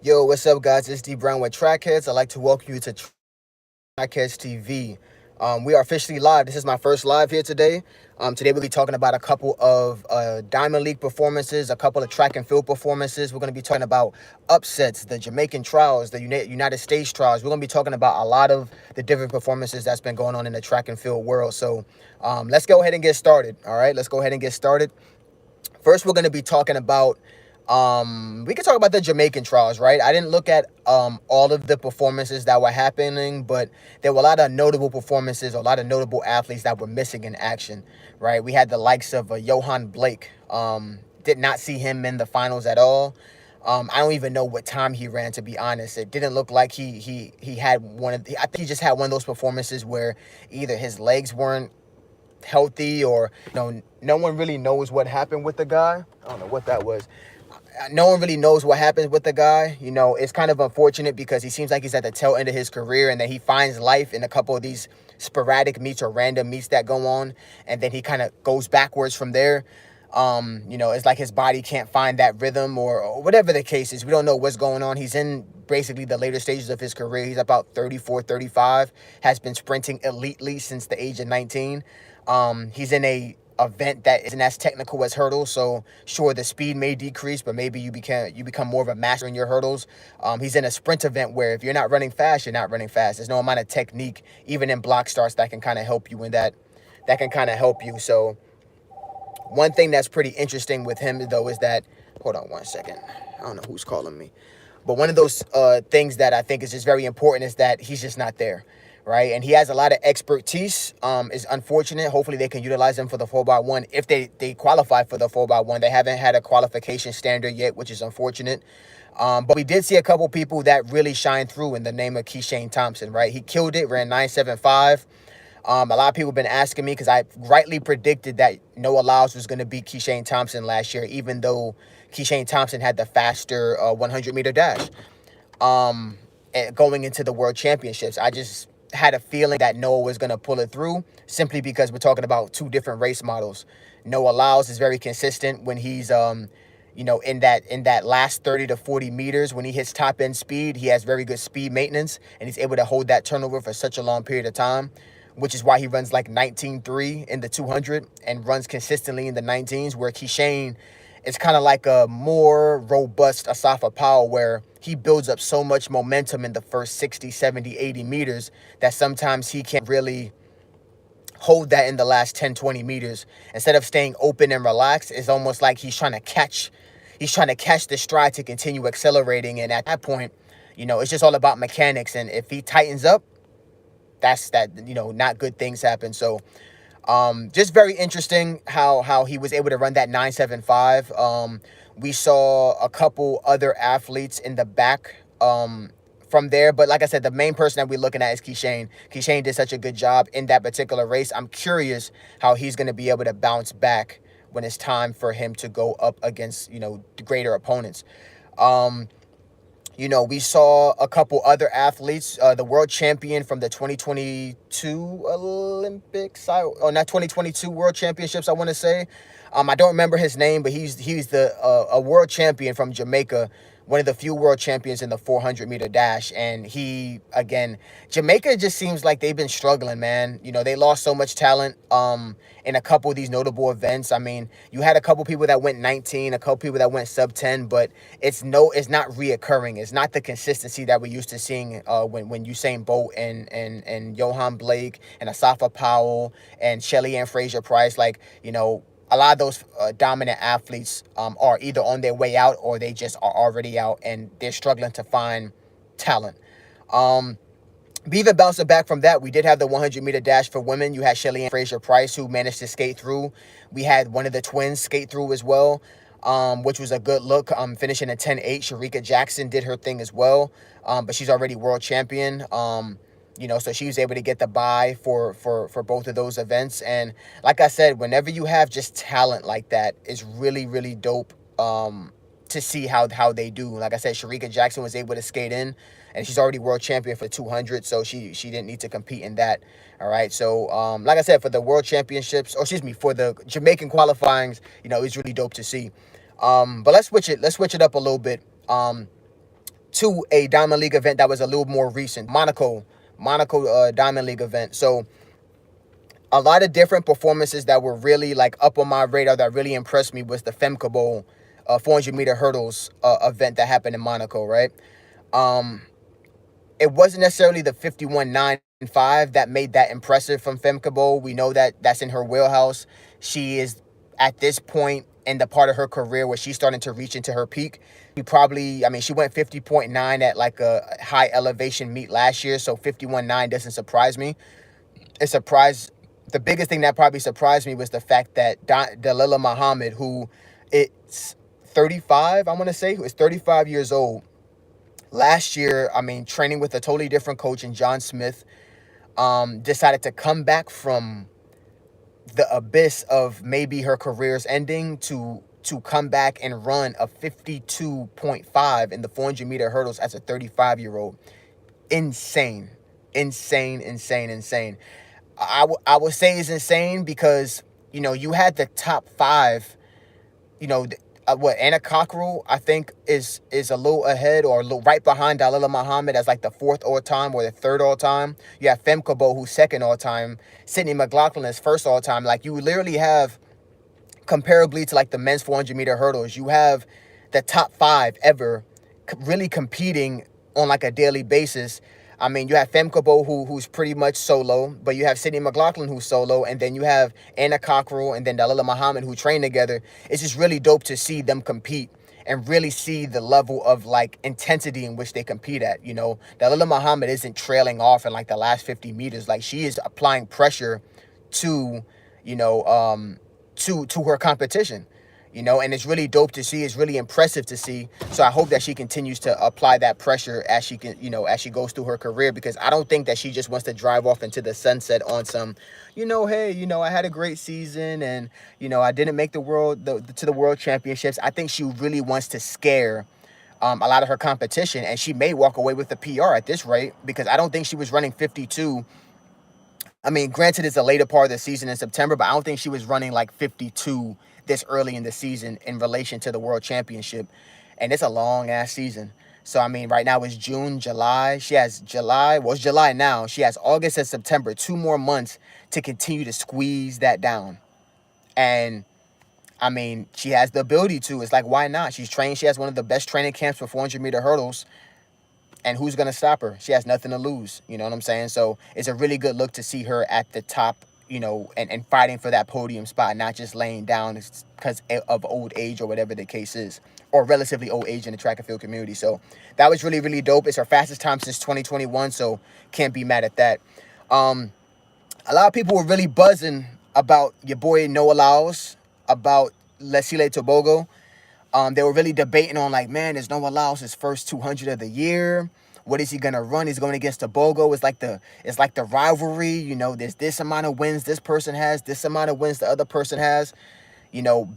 Yo, what's up, guys? It's D Brown with Track Headz. I'd like to welcome you to Track Headz TV. We are officially live. This is my first live here today. Today we'll be talking about a couple of Diamond League performances, a couple of track and field performances. We're going to be talking about upsets, the Jamaican trials, the United States trials. We're going to be talking about a lot of the different performances that's been going on in the track and field world. So let's go ahead and get started. All right, let's go ahead and get started. First, we're going to be talking about we can talk about the Jamaican trials, right? I didn't look at all of the performances that were happening, but there were a lot of notable performances, a lot of notable athletes that were missing in action, right? We had the likes of Johan Blake. Did not see him in the finals at all. I don't even know what time he ran, to be honest. It didn't look like he had I think he just had one of those performances where either his legs weren't healthy or no one really knows what happened with the guy. I don't know what that was. No one really knows what happens with the guy. It's kind of unfortunate because he seems like he's at the tail end of his career, and then he finds life in a couple of these sporadic meets or random meets that go on, and then he kind of goes backwards from there. It's like his body can't find that rhythm or whatever the case is. We don't know what's going on. He's in basically the later stages of his career. He's about 34, 35, has been sprinting elitely since the age of 19. He's in a event that isn't as technical as hurdles, so sure, the speed may decrease, but maybe you become more of a master in your hurdles. He's in a sprint event where if you're not running fast, you're not running fast. There's no amount of technique, even in block starts, that can kind of help you in that can kind of help you. So one thing that's pretty interesting with him, though, is that, hold on one second, I don't know who's calling me, but one of those things that I think is just very important is that he's just not there, right? And he has a lot of expertise. Is unfortunate. Hopefully they can utilize him for the 4x1 if they qualify for the 4x1. They haven't had a qualification standard yet, which is unfortunate. But we did see a couple people that really shine through in the name of Keishane Thompson, right? He killed it, ran 9.75. A lot of people have been asking me because I rightly predicted that Noah Lyles was going to beat Keishane Thompson last year, even though Keishane Thompson had the faster 100-meter dash going into the World Championships. I just had a feeling that Noah was going to pull it through simply because we're talking about two different race models. Noah Lyles is very consistent when he's in that last 30 to 40 meters. When he hits top end speed, he has very good speed maintenance, and he's able to hold that turnover for such a long period of time, which is why he runs like 19.3 in the 200 and runs consistently in the 19s, where Keishane is kind of like a more robust Asafa Powell, where he builds up so much momentum in the first 60, 70, 80 meters that sometimes he can't really hold that in the last 10, 20 meters. Instead of staying open and relaxed, it's almost like he's trying to catch the stride to continue accelerating. And at that point, it's just all about mechanics. And if he tightens up, not good things happen. So just very interesting how he was able to run that 9.75. We saw a couple other athletes in the back from there, but like I said, the main person that we're looking at is Keishane. Keishane did such a good job in that particular race. I'm curious how he's going to be able to bounce back when it's time for him to go up against greater opponents. We saw a couple other athletes. The world champion from the 2022 Olympics, not 2022 World Championships, I want to say. I don't remember his name, but he's a world champion from Jamaica, one of the few world champions in the 400-meter dash. And Jamaica just seems like they've been struggling, man. They lost so much talent in a couple of these notable events. I mean, you had a couple people that went 19, a couple people that went sub 10, but it's not reoccurring. It's not the consistency that we're used to seeing when Usain Bolt and Johan Blake and Asafa Powell and Shelly Ann Fraser-Price, a lot of those dominant athletes are either on their way out or they just are already out and they're struggling to find talent. But even bouncing back from that, we did have the 100-meter dash for women. You had Shelly Ann Fraser-Price, who managed to skate through. We had one of the twins skate through as well, which was a good look, finishing at 10.8. Sharika Jackson did her thing as well, but she's already world champion. So she was able to get the bye for both of those events. And like I said, whenever you have just talent like that, it's really, really dope to see how they do. Like I said, Sharika Jackson was able to skate in, and she's already world champion for 200, so she didn't need to compete in that. All right, so like I said, for the world championships, for the Jamaican qualifyings, it's really dope to see. But let's switch it up a little bit. to a Diamond League event that was a little more recent, Monaco Diamond League event. So a lot of different performances that were really like up on my radar that really impressed me was the Femke Bowl 400-meter hurdles event that happened in Monaco, right? It wasn't necessarily the 51.95 that made that impressive from Femke Bowl. We know that that's in her wheelhouse. She is at this point in the part of her career where she's starting to reach into her peak. She went 50.9 at like a high elevation meet last year, so 51.9 doesn't surprise me. The biggest thing that probably surprised me was the fact that Dalilah Muhammad, who it's 35, I want to say, who is 35 years old, last year, training with a totally different coach in John Smith, decided to come back from the abyss of maybe her career's ending to come back and run a 52.5 in the 400-meter hurdles as a 35-year-old. Insane. I would say it's insane because, you had the top five, Anna Cockrell, I think, is a little ahead or a little right behind Dalilah Muhammad as like the fourth all-time or the third all-time. You have Femke Bowl, who's second all-time. Sydney McLaughlin is first all-time. Like, you literally have, comparably to like the men's 400-meter hurdles, you have the top five ever really competing on like a daily basis. You have Femke Bowl, who's pretty much solo, but you have Sydney McLaughlin, who's solo, and then you have Anna Cockrell and then Dalilah Muhammad, who train together. It's just really dope to see them compete and really see the level of like intensity in which they compete at. Dalilah Muhammad isn't trailing off in like the last 50 meters. Like, she is applying pressure to, to her competition. And it's really dope to see. It's really impressive to see. So I hope that she continues to apply that pressure as she can, as she goes through her career, because I don't think that she just wants to drive off into the sunset on some, hey, I had a great season and, I didn't make the world championships. I think she really wants to scare a lot of her competition, and she may walk away with the PR at this rate, because I don't think she was running 52. Granted, it's a later part of the season in September, but I don't think she was running like 52 this early in the season in relation to the world championship. And it's a long ass season. So, right now it's June, July. She has July. Well, it's July now. She has August and September, 2 more months to continue to squeeze that down. And, she has the ability to. It's like, why not? She's trained. She has one of the best training camps for 400-meter hurdles. And who's going to stop her? She has nothing to lose. You know what I'm saying? So it's a really good look to see her at the top, and fighting for that podium spot, not just laying down because of old age or whatever the case is, or relatively old age in the track and field community. So that was really, really dope. It's her fastest time since 2021, so can't be mad at that. A lot of people were really buzzing about your boy Noah Lyles, about Leslie Tebogo. They were really debating on, like, man, is Noah Lyles his first 200 of the year? What is he gonna run? He's going against Tebogo. It's like the rivalry. There's this amount of wins this person has, this amount of wins the other person has.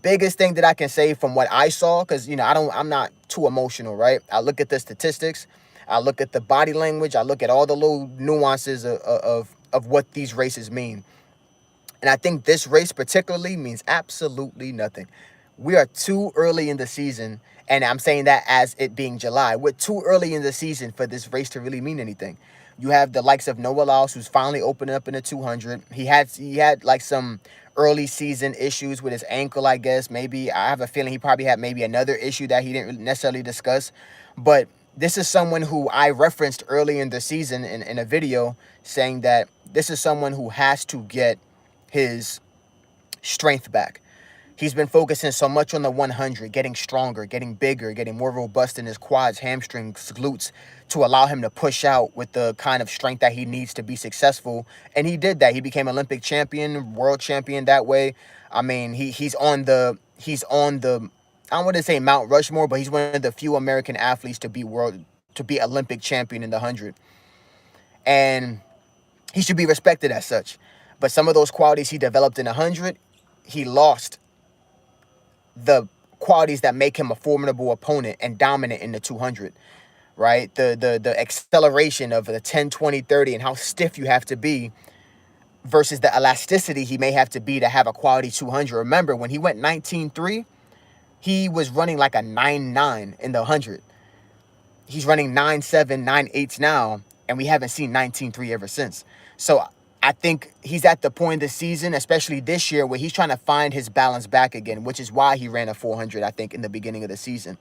Biggest thing that I can say from what I saw, because I'm not too emotional, right? I look at the statistics, I look at the body language, I look at all the little nuances of what these races mean. And I think this race particularly means absolutely nothing. We are too early in the season, and I'm saying that as it being July. We're too early in the season for this race to really mean anything. You have the likes of Noah Lyles, who's finally opening up in the 200. He had like some early season issues with his ankle, I guess. Maybe, I have a feeling he probably had maybe another issue that he didn't necessarily discuss. But this is someone who I referenced early in the season in a video, saying that this is someone who has to get his strength back. He's been focusing so much on the 100, getting stronger, getting bigger, getting more robust in his quads, hamstrings, glutes, to allow him to push out with the kind of strength that he needs to be successful. And he did that. He became Olympic champion, world champion that way. He's on the I don't want to say Mount Rushmore, but he's one of the few American athletes to be Olympic champion in the 100. And he should be respected as such. But some of those qualities he developed in the 100, he lost the qualities that make him a formidable opponent and dominant in the 200, right? The acceleration of the 10, 20, 30 and how stiff you have to be versus the elasticity he may have to have a quality 200. Remember, when he went 19.3, he was running like a 9.9 in the 100. he's running 9.7, 9.8 now, and we haven't seen 19.3 ever since. So I think he's at the point of the season, especially this year, where he's trying to find his balance back again, which is why he ran a 400, I think, in the beginning of the season.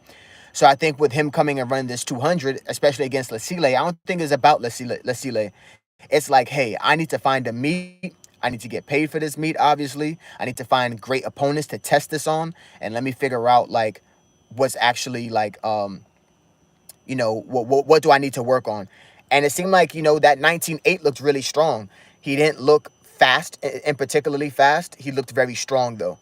So I think with him coming and running this 200, especially against Lasile, I don't think it's about Lasile. It's like, hey, I need to find a meet. I need to get paid for this meet, obviously. I need to find great opponents to test this on. And let me figure out, like, what's actually, like, what do I need to work on? And it seemed like, that 19.8 looked really strong. He didn't look fast, and particularly fast. He looked very strong, though.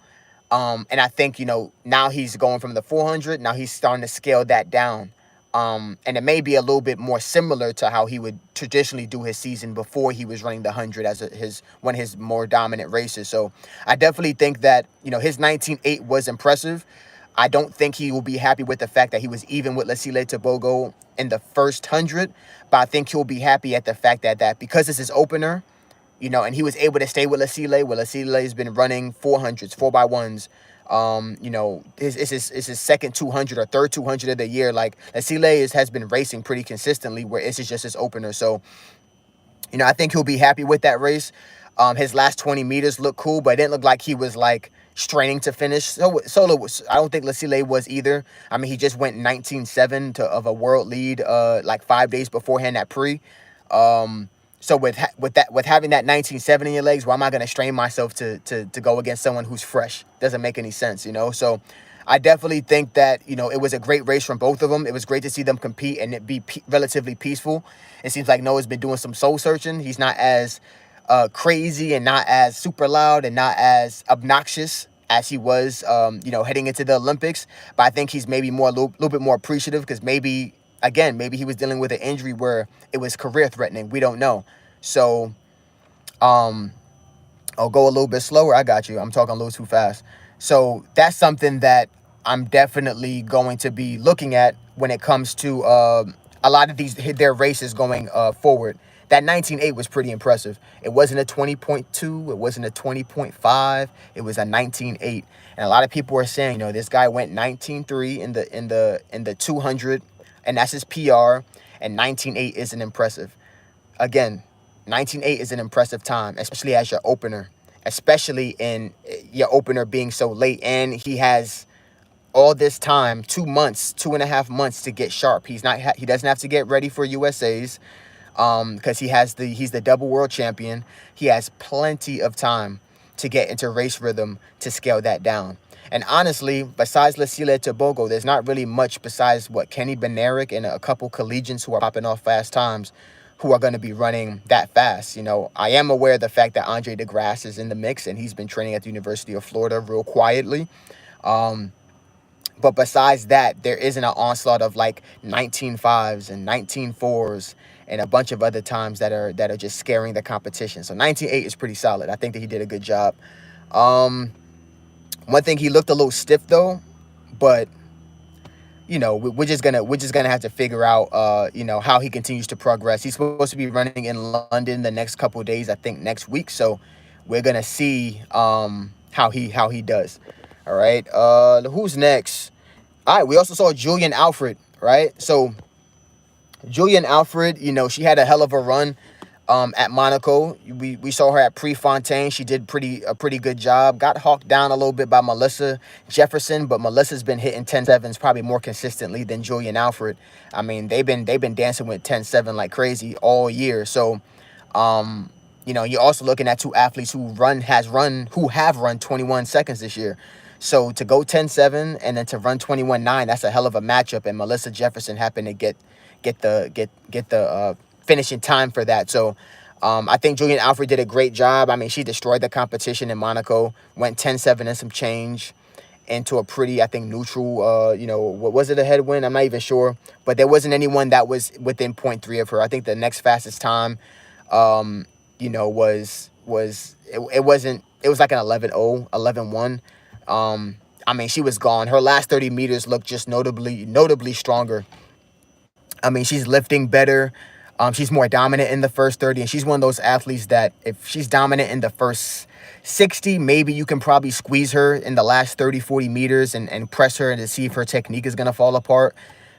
And I think, now he's going from the 400. Now he's starting to scale that down. And it may be a little bit more similar to how he would traditionally do his season before he was running the 100 as one of his more dominant races. So I definitely think that, his 19.8 was impressive. I don't think he will be happy with the fact that he was even with Lasile Tebogo in the first 100, but I think he'll be happy at the fact that because it's his opener, and he was able to stay with Lasile, where Lasile has been running 400s, 4x1s. It's his second 200 or third 200 of the year. Like, Lasile has been racing pretty consistently, where this is just his opener. So, I think he'll be happy with that race. His last 20 meters looked cool, but it didn't look like he was, like, straining to finish. Solo was, I don't think Lasile was either. I mean, he just went 19.7 of a world lead, like 5 days beforehand at pre. So with having that 19.7 in your legs, why am I going to strain myself to go against someone who's fresh? Doesn't make any sense, So I definitely think that, it was a great race from both of them. It was great to see them compete and it be relatively peaceful. It seems like Noah's been doing some soul searching. He's not as crazy and not as super loud and not as obnoxious as he was, heading into the Olympics. But I think he's maybe a little bit more appreciative because maybe he was dealing with an injury where it was career threatening. We don't know. So, I'll go a little bit slower. I got you. I'm talking a little too fast. So that's something that I'm definitely going to be looking at when it comes to a lot of their races going forward. That 19.8 was pretty impressive. It wasn't a 20.2. It wasn't a 20.5. It was a 19.8. And a lot of people are saying, this guy went 19.3 in the 200, and that's his PR. And 19.8 isn't impressive. Again, 19.8 is an impressive time, especially as your opener, especially in your opener being so late. And he has all this time, 2.5 months to get sharp. He doesn't have to get ready for USA's. Because he's the double world champion. He has plenty of time to get into race rhythm to scale that down. And honestly, besides Lasile Tebogo, there's not really much besides Kenny Benerick and a couple collegians who are popping off fast times who are going to be running that fast. I am aware of the fact that Andre DeGrasse is in the mix and he's been training at the University of Florida real quietly. But besides that, there isn't an onslaught of like 19.5s and 19.4s and a bunch of other times that are just scaring the competition. So 19.8 is pretty solid. I think that he did a good job. One thing, he looked a little stiff though, but we're just gonna have to figure out how he continues to progress. He's supposed to be running in London the next couple of days, I think next week. So we're gonna see how he does. All right. Who's next? All right. We also saw Julian Alfred, right? So Julian Alfred, she had a hell of a run at Monaco. We saw her at Prefontaine. She did a pretty good job. Got hawked down a little bit by Melissa Jefferson, but Melissa's been hitting 10.7s probably more consistently than Julian Alfred. I mean, they've been dancing with 10.7 like crazy all year. So, you're also looking at two athletes who have run 21 seconds this year. So to go 10.7 and then to run 21.9, that's a hell of a matchup. And Melissa Jefferson happened to get the finishing time for that. So I think Julian Alfred did a great job. I mean, she destroyed the competition in Monaco, went 10.7 and some change into a pretty, I think, neutral, what was it, a headwind? I'm not even sure. But there wasn't anyone that was within 0.3 of her. I think the next fastest time, was like an 11.0, 11.1. I mean, she was gone. Her last 30 meters looked just notably stronger. I mean, she's lifting better. She's more dominant in the first 30, and she's one of those athletes that if she's dominant in the first 60, maybe you can probably squeeze her in the last 30, 40 meters and press her to see if her technique is going to fall apart.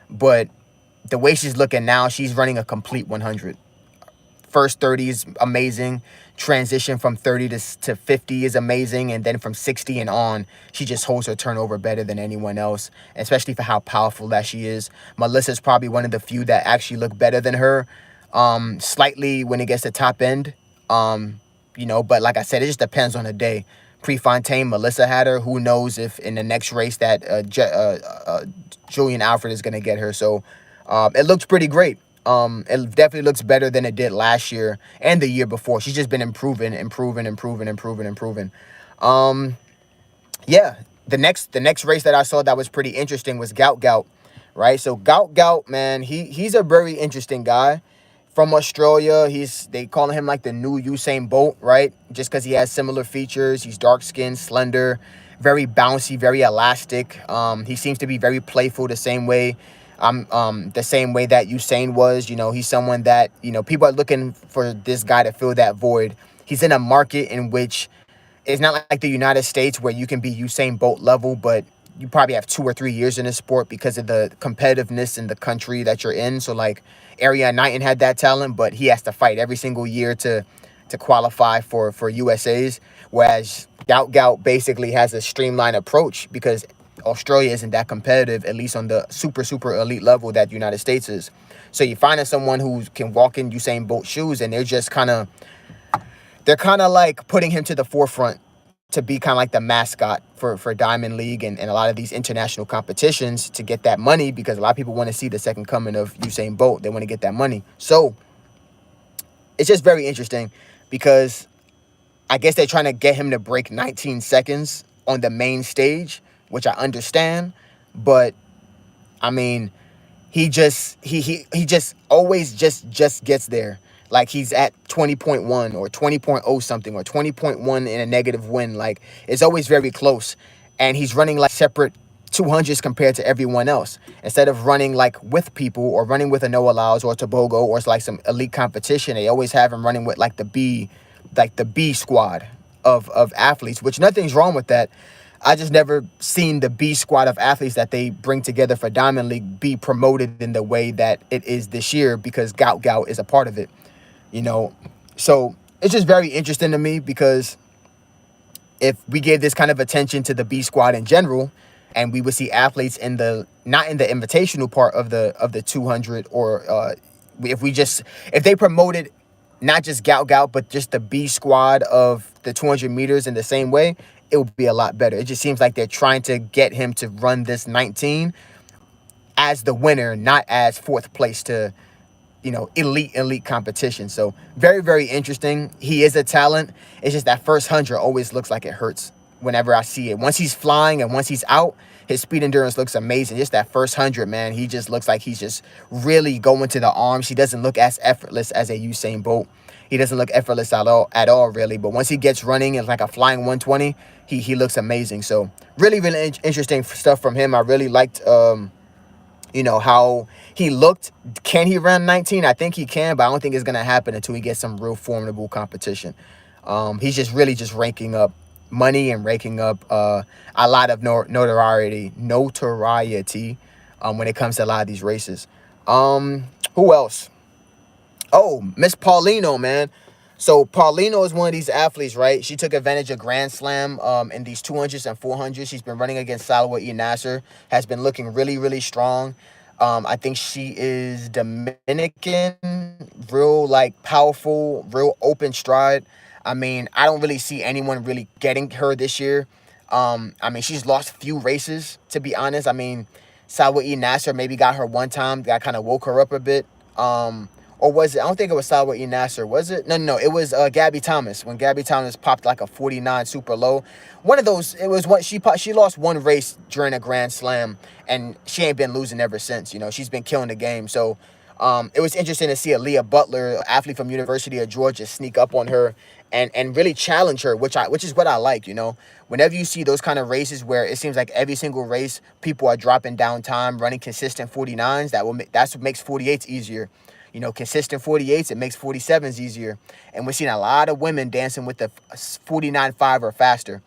But the way she's looking now, she's running a complete 100. First 30 is amazing. Transition from 30 to 50 is amazing. And then from 60 and on, she just holds her turnover better than anyone else, especially for how powerful that she is. Melissa's probably one of the few that actually look better than her, slightly when it gets to top end. But like I said, it just depends on the day. Prefontaine, Melissa had her. Who knows if in the next race that Julian Alfred is going to get her. So it looks pretty great. It definitely looks better than it did last year and the year before. She's just been improving. Yeah, the next race that I saw that was pretty interesting was Gout, right? So Gout, man, he's a very interesting guy from Australia. They call him like the new Usain Bolt, right? Just because he has similar features. He's dark skinned, slender, very bouncy, very elastic. He seems to be very playful the same way that Usain was. He's someone that, people are looking for this guy to fill that void. He's in a market in which it's not like the United States where you can be Usain Bolt level, but you probably have 2 or 3 years in the sport because of the competitiveness in the country that you're in. So like Ariane Knighton had that talent, but he has to fight every single year to qualify for USA's, whereas Gout basically has a streamlined approach because Australia isn't that competitive, at least on the super elite level that the United States is. So you find someone who can walk in Usain Bolt shoes, and they're kind of like putting him to the forefront to be kind of like the mascot for Diamond League and a lot of these international competitions to get that money, because a lot of people want to see the second coming of Usain Bolt. They want to get that money. So it's just very interesting because I guess they're trying to get him to break 19 seconds on the main stage, which I understand. But I mean, he just always just gets there. Like he's at 20.1 or 20.0 something or 20.1 in a negative win. Like it's always very close. And he's running like separate 200s compared to everyone else. Instead of running like with people or running with a Noah Lyles or Tebogo or it's like some elite competition, they always have him running with like the B squad of athletes, which nothing's wrong with that. I just never seen the B squad of athletes that they bring together for Diamond League be promoted in the way that it is this year, because Gout is a part of it. So it's just very interesting to me, because if we gave this kind of attention to the B squad in general, and we would see athletes not in the invitational part of the 200, or if they promoted not just Gout, but just the B squad of the 200 meters in the same way, it would be a lot better. It just seems like they're trying to get him to run this 19 as the winner, not as fourth place to elite competition. So very, very interesting. He is a talent. It's just that first 100 always looks like it hurts whenever I see it. Once he's flying and once he's out, his speed endurance looks amazing. Just that first 100, man, he just looks like he's just really going to the arms. He doesn't look as effortless as a Usain Bolt. He doesn't look effortless at all, really. But once he gets running and like a flying 120, he looks amazing. So really, really interesting stuff from him. I really liked how he looked. Can he run 19? I think he can, but I don't think it's going to happen until he gets some real formidable competition. He's just really just ranking up money and ranking up a lot of notoriety when it comes to a lot of these races. Who else? Oh, Miss Paulino, man. So Paulino is one of these athletes, right? She took advantage of Grand Slam in these 200s and 400s. She's been running against Salwa E. Nasser, has been looking really, really strong. I think she is Dominican, real like powerful, real open stride. I mean, I don't really see anyone really getting her this year. I mean, she's lost a few races, to be honest. I mean, Salwa E. Nasser maybe got her one time, that kind of woke her up a bit. Or was it? I don't think it was Salwa E. Nasser. Was it? No. It was Gabby Thomas. When Gabby Thomas popped like a 49 super low. One of those. It was what she lost one race during a Grand Slam, and she ain't been losing ever since. She's been killing the game. So it was interesting to see Aaliyah Butler, athlete from University of Georgia, sneak up on her and really challenge her, which is what I like. Whenever you see those kind of races where it seems like every single race people are dropping down time, running consistent 49s, that's what makes 48s easier. Consistent 48s, it makes 47s easier. And we're seeing a lot of women dancing with the 49.5 or faster.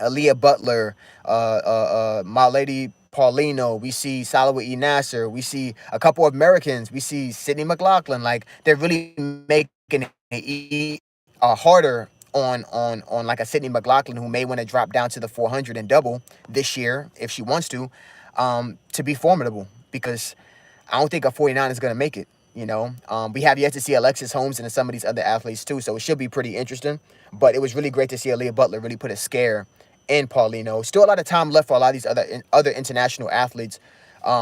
Aaliyah Butler, my lady Paulino, we see Salwa E. Nasser, we see a couple of Americans, we see Sydney McLaughlin. Like, they're really making it harder on like a Sydney McLaughlin, who may want to drop down to the 400 and double this year if she wants to be formidable, because I don't think a 49 is going to make it. We have yet to see Alexis Holmes and some of these other athletes too, so it should be pretty interesting. But it was really great to see Aaliyah Butler really put a scare in Paulino. Still a lot of time left for a lot of these other international athletes.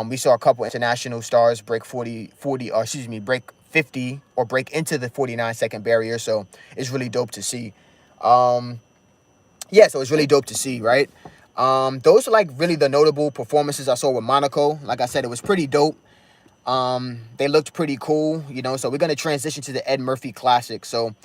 We saw a couple international stars break 50 or break into the 49-second barrier. So it's really dope to see. So it's really dope to see, right? Those are like really the notable performances I saw with Monaco. Like I said, it was pretty dope. They looked pretty cool, so we're going to transition to the Ed Murphy Classic. So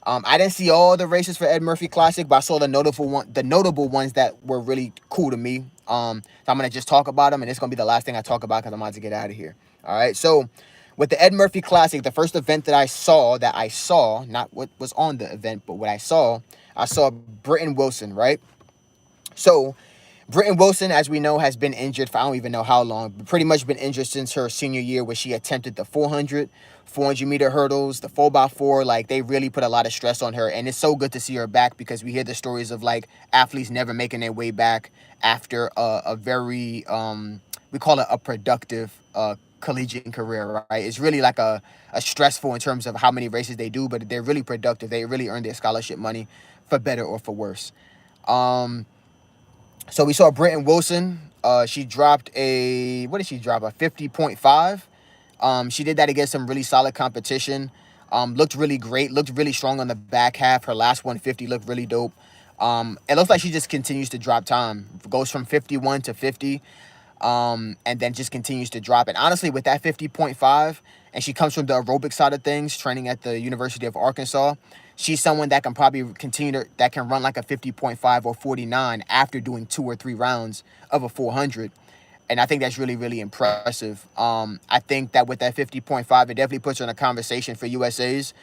I didn't see all the races for Ed Murphy Classic, but I saw the notable ones that were really cool to me. So I'm going to just talk about them, and it's going to be the last thing I talk about because I'm about to get out of here. All right, so with the Ed Murphy Classic, the first event that I saw, not what was on the event, but what I saw Britton Wilson, right? So Britton Wilson, as we know, has been injured for I don't even know how long, but pretty much been injured since her senior year, where she attempted the 400 meter hurdles, the 4x4. Like, they really put a lot of stress on her, and it's so good to see her back, because we hear the stories of like athletes never making their way back after a very we call it a productive collegiate career, right? It's really like a stressful in terms of how many races they do, but they're really productive. They really earn their scholarship money, for better or for worse. So we saw Britton Wilson. She dropped what did she drop? A 50.5. She did that against some really solid competition. Looked really great. Looked really strong on the back half. Her last 150 looked really dope. It looks like she just continues to drop time. Goes from 51 to 50. And then just continues to drop. And honestly, with that 50.5, and she comes from the aerobic side of things, training at the University of Arkansas, she's someone that can probably that can run like a 50.5 or 49 after doing 2 or 3 rounds of a 400. And I think that's really, really impressive. I think that with that 50.5, it definitely puts her in a conversation for USA's.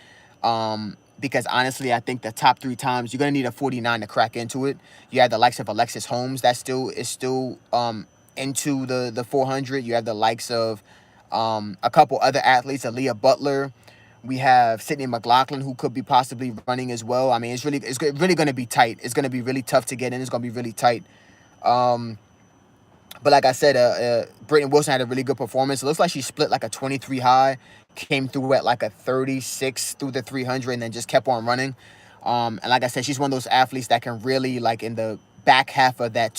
Because honestly, I think the top 3 times, you're going to need a 49 to crack into it. You have the likes of Alexis Holmes that is still into the 400. You have the likes of a couple other athletes, Aaliyah Butler. We have Sydney McLaughlin, who could be possibly running as well. I mean, it's really going to be tight. It's going to be really tough to get in. It's going to be really tight. But like I said, Britton Wilson had a really good performance. It looks like she split like a 23 high, came through at like a 36 through the 300, and then just kept on running. And like I said, she's one of those athletes that can really, like, in the back half of that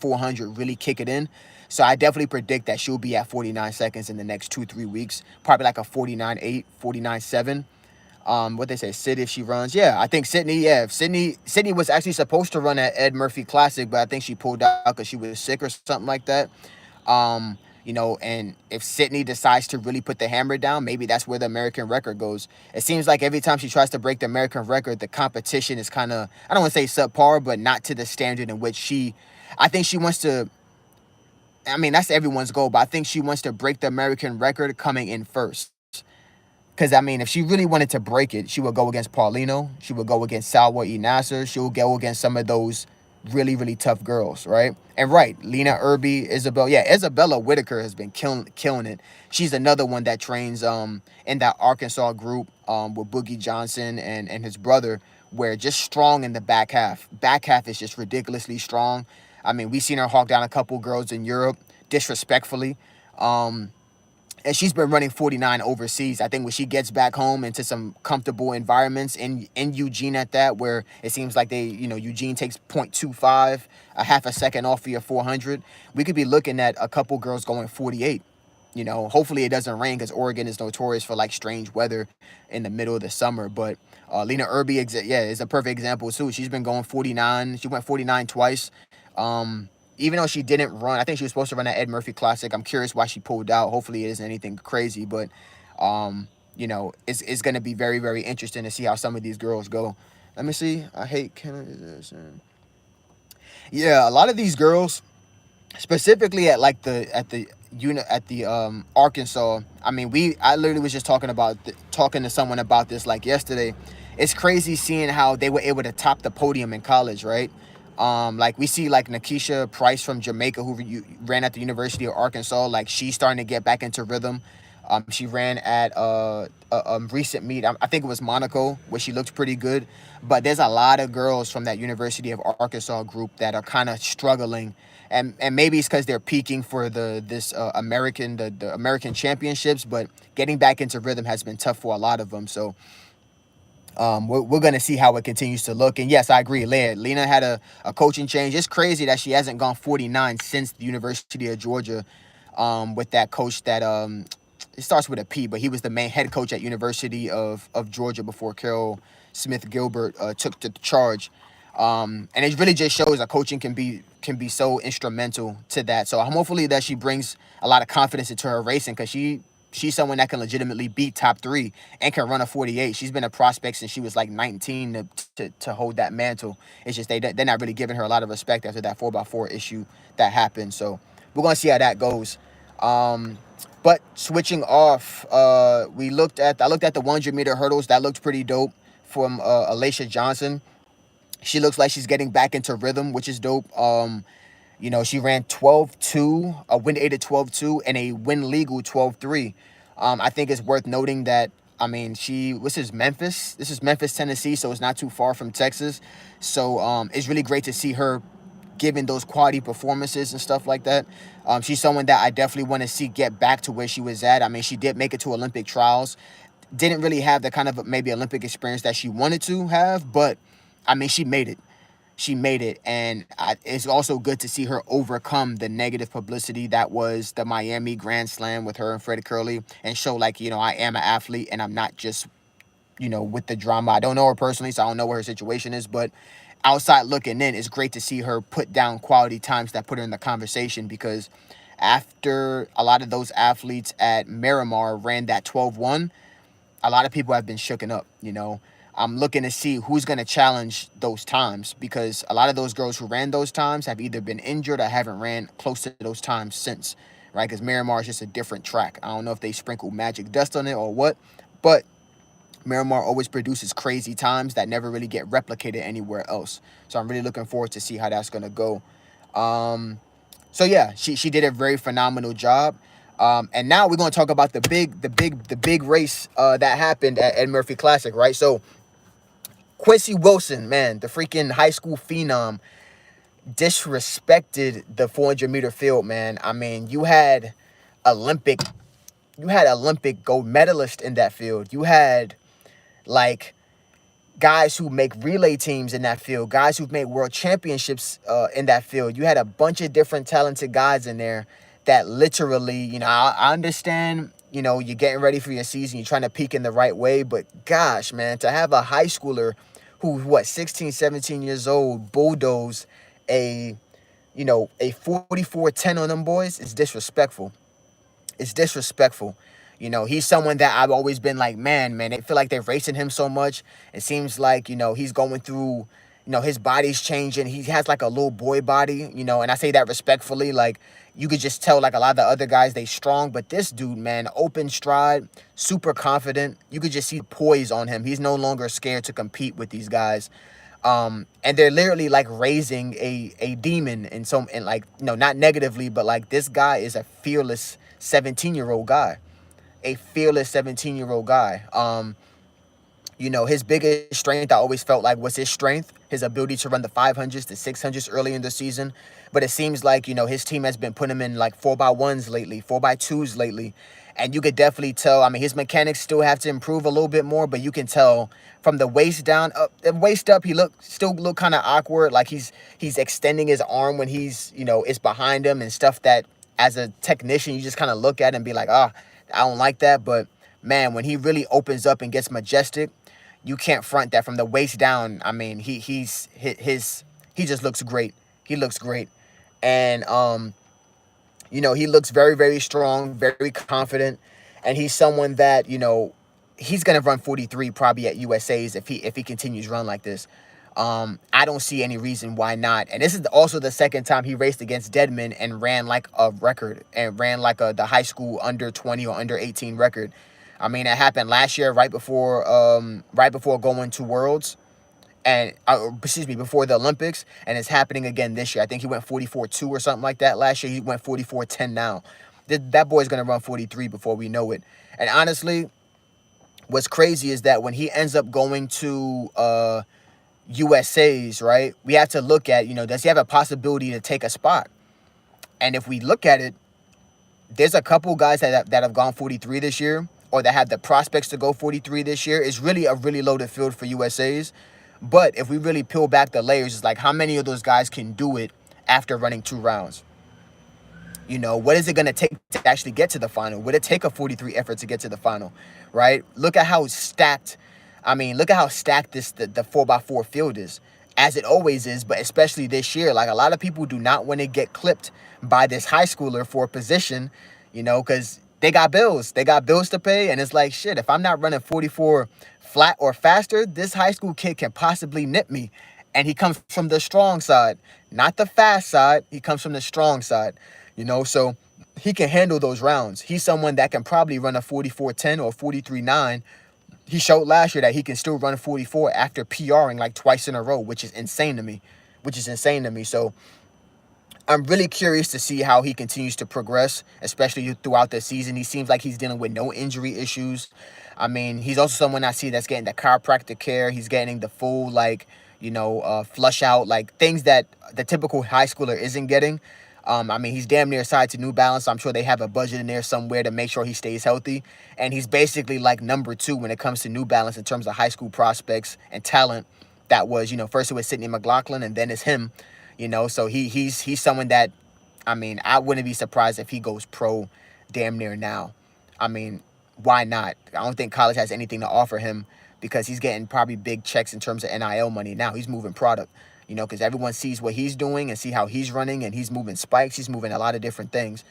400, really kick it in. So I definitely predict that she'll be at 49 seconds in the next 2-3 weeks. Probably like a 49.8, 49.7. What they say, Sid, if she runs. Yeah, I think Sydney, Sydney was actually supposed to run at Ed Murphy Classic, but I think she pulled out because she was sick or something like that. And if Sydney decides to really put the hammer down, maybe that's where the American record goes. It seems like every time she tries to break the American record, the competition is kind of, I don't want to say subpar, but not to the standard in which I think she wants to, I mean, that's everyone's goal, but I think she wants to break the American record coming in first. Because, I mean, if she really wanted to break it, she would go against Paulino. She would go against Salwa E. Nasser. She would go against some of those really, really tough girls, right? And Lena Irby, Isabella Whitaker has been killing it. She's another one that trains in that Arkansas group with Boogie Johnson and his brother, where just strong in the back half. Back half is just ridiculously strong. I mean, we've seen her hawk down a couple girls in Europe disrespectfully. And she's been running 49 overseas. I think when she gets back home into some comfortable environments in Eugene at that, where it seems like Eugene takes 0.25, a half a second off for your 400, we could be looking at a couple girls going 48. Hopefully it doesn't rain, because Oregon is notorious for like strange weather in the middle of the summer. But Lena Irby, is a perfect example too. She's been going 49. She went 49 twice. Even though she didn't run, I think she was supposed to run that Ed Murphy Classic. I'm curious why she pulled out. Hopefully it isn't anything crazy, but it's going to be very, very interesting to see how some of these girls go. Let me see. I hate Kennedy. Yeah, a lot of these girls, specifically at the Arkansas. I mean, I literally was just talking to someone about this like yesterday. It's crazy seeing how they were able to top the podium in college, right? Like we see like Nakisha Price from Jamaica, who ran at the University of Arkansas. Like she's starting to get back into rhythm. She ran at a recent meet. I think it was Monaco, where she looked pretty good. But there's a lot of girls from that University of Arkansas group that are kind of struggling, and maybe it's because they're peaking for this the American championships. But getting back into rhythm has been tough for a lot of them. So we're going to see how it continues to look. And yes, I agree. Lena had a coaching change. It's crazy that she hasn't gone 49 since the University of Georgia, with that coach that it starts with a P, but he was the main head coach at University of Georgia before Carol Smith Gilbert took the charge. And it really just shows that coaching can be so instrumental to that. So hopefully that she brings a lot of confidence into her racing, because she's someone that can legitimately beat top 3 and can run a 48. She's been a prospect since she was like 19 to hold that mantle. It's just they're not really giving her a lot of respect after that 4x4 issue that happened. So we're gonna see how that goes. But switching off, I looked at the 100-meter hurdles. That looked pretty dope from Alacia Johnson. She looks like she's getting back into rhythm, which is dope. She ran 12.2, a wind aided 12.2, and a wind legal 12.3. I think it's worth noting that, this is Memphis. This is Memphis, Tennessee, so it's not too far from Texas. So it's really great to see her giving those quality performances and stuff like that. She's someone that I definitely want to see get back to where she was at. She did make it to Olympic trials. Didn't really have the kind of maybe Olympic experience that she wanted to have, but she made it. She made it, and it's also good to see her overcome the negative publicity that was the Miami Grand Slam with her and Freddie Curley, and show I am an athlete and I'm not just with the drama. I don't know her personally, so I don't know what her situation is, but outside looking in, it's great to see her put down quality times that put her in the conversation, because after a lot of those athletes at Miramar ran that 12.1, a lot of people have been shooken up. I'm looking to see who's going to challenge those times, because a lot of those girls who ran those times have either been injured or haven't ran close to those times since, right? Because Miramar is just a different track. I don't know if they sprinkle magic dust on it or what, but Miramar always produces crazy times that never really get replicated anywhere else. So I'm really looking forward to see how that's going to go. So yeah, she did a very phenomenal job. And now we're going to talk about the big race that happened at Ed Murphy Classic, right? So Quincy Wilson, man, the freaking high school phenom, disrespected the 400-meter field, man. You had Olympic gold medalist in that field. You had guys who make relay teams in that field, guys who've made world championships in that field. You had a bunch of different talented guys in there that literally, I understand, you're getting ready for your season, you're trying to peak in the right way, but gosh, man, to have a high schooler who, 16, 17 years old, bulldoze a 44-10 on them boys, is disrespectful. It's disrespectful. He's someone that I've always been like, man, they feel like they're racing him so much. It seems like, he's going through, his body's changing. He has a little boy body, and I say that respectfully. You could just tell a lot of the other guys, they strong, but this dude, man, open stride, super confident. You could just see the poise on him. He's no longer scared to compete with these guys. And they're literally raising a demon not negatively, but this guy is a fearless 17-year-old guy. A fearless 17-year-old guy. His biggest strength, I always felt was his strength, his ability to run the 500s, the 600s early in the season. But it seems like, his team has been putting him in 4x1s lately, 4x2s lately. And you could definitely tell, his mechanics still have to improve a little bit more, but you can tell from the waist down, waist up, he still look kind of awkward. He's extending his arm when he's, it's behind him and stuff that as a technician, you just kind of look at and be like, I don't like that. But man, when he really opens up and gets majestic, you can't front that from the waist down. He just looks great. He looks great. And, he looks very, very strong, very confident. And he's someone that, he's going to run 43 probably at USA's if he continues run like this. I don't see any reason why not. And this is also the second time he raced against Deadman and ran a record and ran the high school under 20 or under 18 record. It happened last year right before going to Worlds. and excuse me, before the Olympics, and it's happening again this year. I think he went 44.2 or something like that last year. He went 44.10 now. That boy's gonna run 43 before we know it. And honestly, what's crazy is that when he ends up going to USA's, right, we have to look at, does he have a possibility to take a spot? And if we look at it, there's a couple guys that have gone 43 this year, or that have the prospects to go 43 this year. It's really a really loaded field for USA's. But if we really peel back the layers, it's like, how many of those guys can do it after running 2 rounds? What is it going to take to actually get to the final? Would it take a 43 effort to get to the final, right? Look at how stacked, look at how stacked the 4x4 field is, as it always is, but especially this year. Like, a lot of people do not want to get clipped by this high schooler for a position, because they got bills. They got bills to pay, and it's like, shit, if I'm not running 44 flat or faster, this high school kid can possibly nip me. And he comes from the strong side, not the fast side. He comes from the strong side, so he can handle those rounds. He's someone that can probably run a 44.10 or 43.9. He showed last year that he can still run 44 after PRing like twice in a row, which is insane to me. So I'm really curious to see how he continues to progress, especially throughout the season. He seems like he's dealing with no injury issues. He's also someone I see that's getting the chiropractic care. He's getting the full, flush out, like things that the typical high schooler isn't getting. He's damn near signed to New Balance. So I'm sure they have a budget in there somewhere to make sure he stays healthy. And he's basically like number 2 when it comes to New Balance in terms of high school prospects and talent. That was, first it was Sidney McLaughlin, and then it's him. So he's someone that, I wouldn't be surprised if he goes pro damn near now. Why not? I don't think college has anything to offer him, because he's getting probably big checks in terms of NIL money now. He's moving product, because everyone sees what he's doing and see how he's running, and he's moving spikes. He's moving a lot of different things.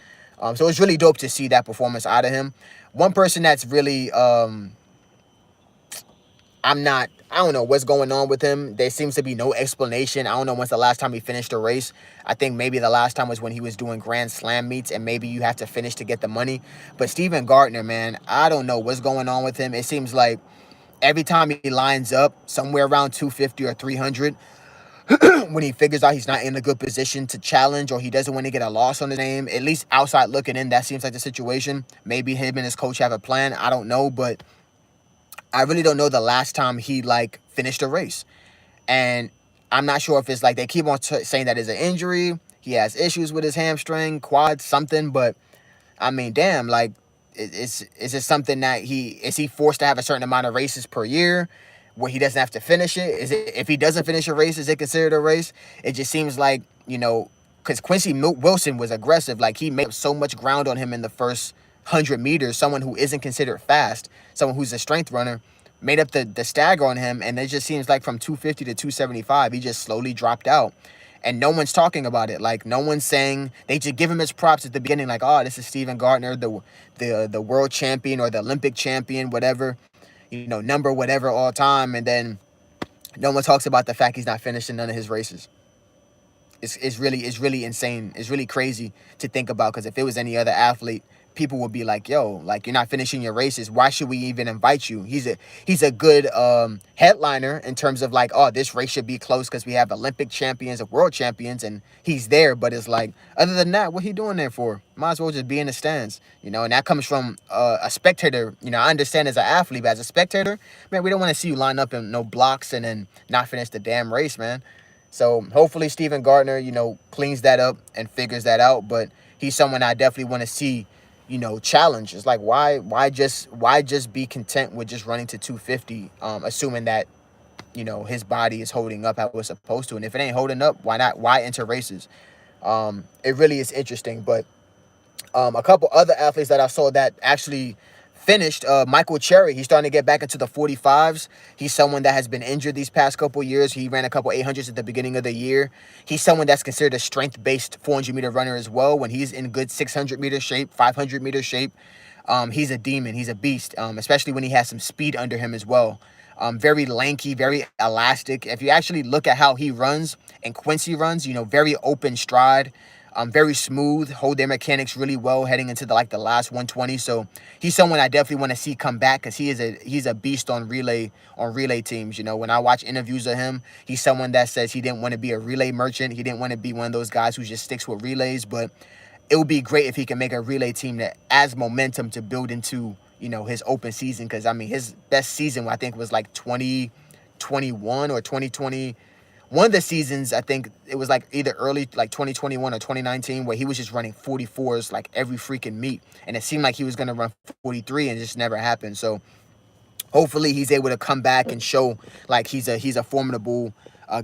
So it's really dope to see that performance out of him. One person that's really, I don't know what's going on with him. There seems to be no explanation. I don't know when's the last time he finished a race. I think maybe the last time was when he was doing Grand Slam meets, and maybe you have to finish to get the money. But Steven Gardner, man, I don't know what's going on with him. It seems like every time he lines up somewhere around 250 or 300, when he figures out he's not in a good position to challenge, or he doesn't want to get a loss on his name, at least outside looking in, that seems like the situation. Maybe him and his coach have a plan. I don't know, but I really don't know the last time he finished a race. And I'm not sure if it's like they keep on saying that it's an injury. He has issues with his hamstring, quad, something. But damn, is it something that is he forced to have a certain amount of races per year where he doesn't have to finish it? Is it, if he doesn't finish a race, is it considered a race? It just seems like, because Quincy Wilson was aggressive. Like, he made so much ground on him in the first 100 meters. Someone who isn't considered fast, someone who's a strength runner, made up the stagger on him. And it just seems like from 250 to 275, he just slowly dropped out. And no one's talking about it. Like, no one's saying, they just give him his props at the beginning, like, oh, this is Steven Gardner, the world champion or the Olympic champion, whatever, number whatever all time. And then no one talks about the fact he's not finishing none of his races. It's really insane. It's really crazy to think about, because if it was any other athlete, people would be like, yo, like, you're not finishing your races. Why should we even invite you? He's a good headliner in terms of like, oh, this race should be close because we have Olympic champions and world champions, and he's there. But it's like, other than that, what he doing there for? Might as well just be in the stands, and that comes from a spectator. I understand as an athlete, but as a spectator, man, we don't want to see you line up in no blocks and then not finish the damn race, man. So hopefully Steven Gardner, cleans that up and figures that out. But he's someone I definitely want to see, challenge. It's like, why just be content with just running to 250, assuming that, his body is holding up how it's supposed to. And if it ain't holding up, why not? Why enter races? It really is interesting. But a couple other athletes that I saw that actually finished, Michael Cherry, he's starting to get back into the 45s. He's someone that has been injured these past couple years. He ran a couple 800s at the beginning of the year. He's someone that's considered a strength-based 400-meter runner as well. When he's in good 600-meter shape, 500-meter shape, he's a demon. He's a beast, especially when he has some speed under him as well. Very lanky, very elastic. If you actually look at how he runs and Quincy runs, very open stride. Very smooth, hold their mechanics really well heading into the last 120. So he's someone I definitely want to see come back, because he's a beast on relay teams. You know, when I watch interviews of him, he's someone that says he didn't want to be a relay merchant. He didn't want to be one of those guys who just sticks with relays. But it would be great if he can make a relay team that adds momentum to build into, you know, his open season. Because I mean, his best season I think was like 2021 or 2020. One of the seasons, I think it was like either early like 2021 or 2019, where he was just running 44s like every freaking meet, and it seemed like he was gonna run 43, and it just never happened. So hopefully he's able to come back and show like he's a formidable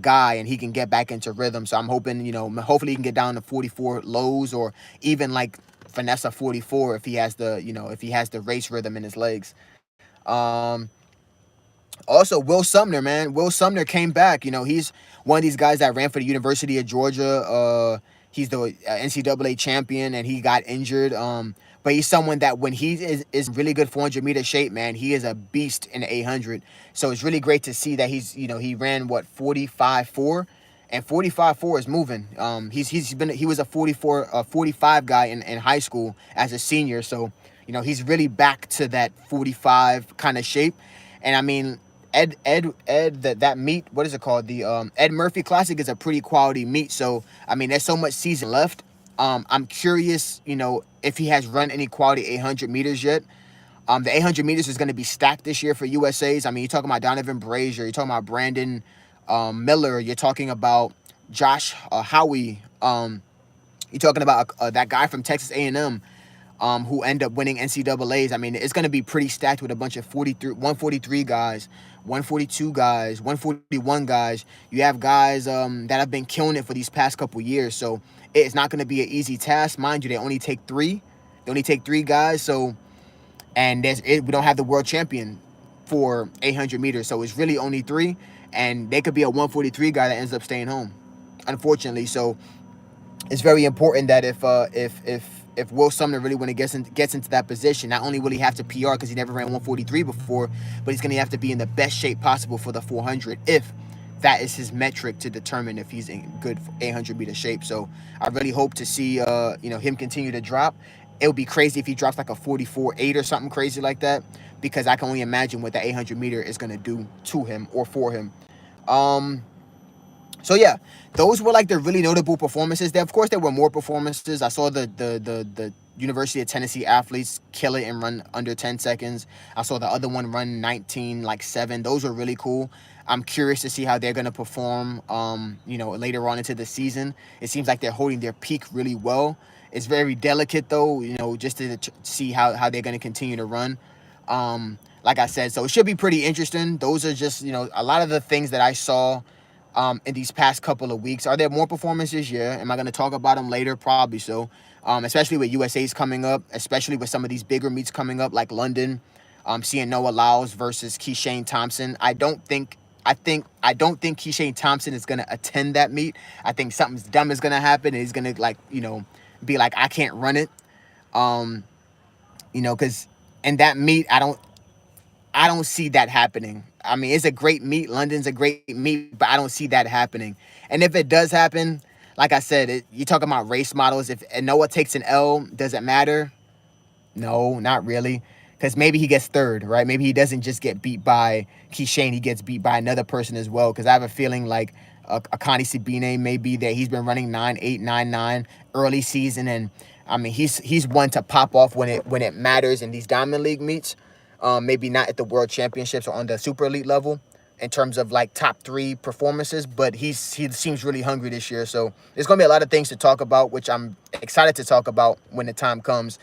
guy, and he can get back into rhythm. So I'm hoping, you know, hopefully he can get down to 44 lows, or even like finesse a 44 if he has the, you know, if he has the race rhythm in his legs. Also, Will Sumner, man. Will Sumner came back. You know, he's one of these guys that ran for the University of Georgia. He's the NCAA champion, and he got injured. But he's someone that when he is really good 400-meter shape, man, he is a beast in the 800. So it's really great to see that he's, you know, he ran, what, 45.4? And 45.4 is moving. He was a 45 guy in high school as a senior. So, you know, he's really back to that 45 kind of shape. And I mean, that meet, what is it called? The Ed Murphy Classic is a pretty quality meet. So I mean, there's so much season left. I'm curious, you know, if he has run any quality 800 meters yet. The 800 meters is going to be stacked this year for USA's. I mean, you're talking about Donovan Brazier, you're talking about Brandon Miller, you're talking about Josh Howie, you're talking about that guy from Texas A&M. Who end up winning NCAAs. I mean, it's going to be pretty stacked with a bunch of 143 guys, 142 guys, 141 guys. You have guys that have been killing it for these past couple years. So it's not going to be an easy task. Mind you, they only take three. They only take three guys. So, and we don't have the world champion for 800 meters. So it's really only three. And they could be a 143 guy that ends up staying home, unfortunately. So it's very important that if Will Sumner really, when he gets into that position, not only will he have to PR because he never ran 143 before, but he's going to have to be in the best shape possible for the 400, if that is his metric to determine if he's in good 800-meter shape. So I really hope to see you know, him continue to drop. It would be crazy if he drops like a 44.8 or something crazy like that, because I can only imagine what the 800-meter is going to do to him or for him. So yeah, those were like the really notable performances. Of course, there were more performances. I saw the University of Tennessee athletes kill it and run under 10 seconds. I saw the other one run 19.7. Those were really cool. I'm curious to see how they're gonna perform. You know, later on into the season. It seems like they're holding their peak really well. It's very delicate though, you know, just to see how they're gonna continue to run. Like I said, so it should be pretty interesting. Those are just, you know, a lot of the things that I saw in these past couple of weeks. Are there more performances? Yeah. Am I going to talk about them later? Probably so. Especially with USA's coming up, especially with some of these bigger meets coming up, like London. Seeing Noah Lyles versus Keishane Thompson. I don't think Keishane Thompson is going to attend that meet. I think something's dumb is going to happen, and he's going to, like, you know, be like, I can't run it. You know, because in that meet, I don't see that happening. I mean, it's a great meet. London's a great meet, but I don't see that happening. And if it does happen, like I said, you're talking about race models. If Noah takes an L, does it matter? No, not really. Because maybe he gets third, right? Maybe he doesn't just get beat by Keishane. He gets beat by another person as well. Because I have a feeling like Akani Sabine may be there. He's been running 9.8, 9.9 early season. And, I mean, he's one to pop off when it matters in these Diamond League meets. Maybe not at the World Championships or on the Super Elite level in terms of like top 3 performances, but he seems really hungry this year. So there's going to be a lot of things to talk about, which I'm excited to talk about when the time comes.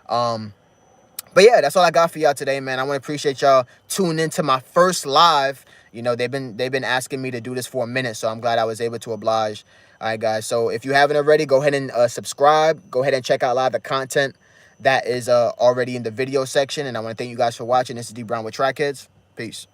But yeah, that's all I got for y'all today, man. I want to appreciate y'all tuning into my first live. You know, they've been asking me to do this for a minute, so I'm glad I was able to oblige. All right, guys. So if you haven't already, go ahead and subscribe. Go ahead and check out a lot of the content that is already in the video section. And I want to thank you guys for watching. This is D Brown with Track Headz. Peace.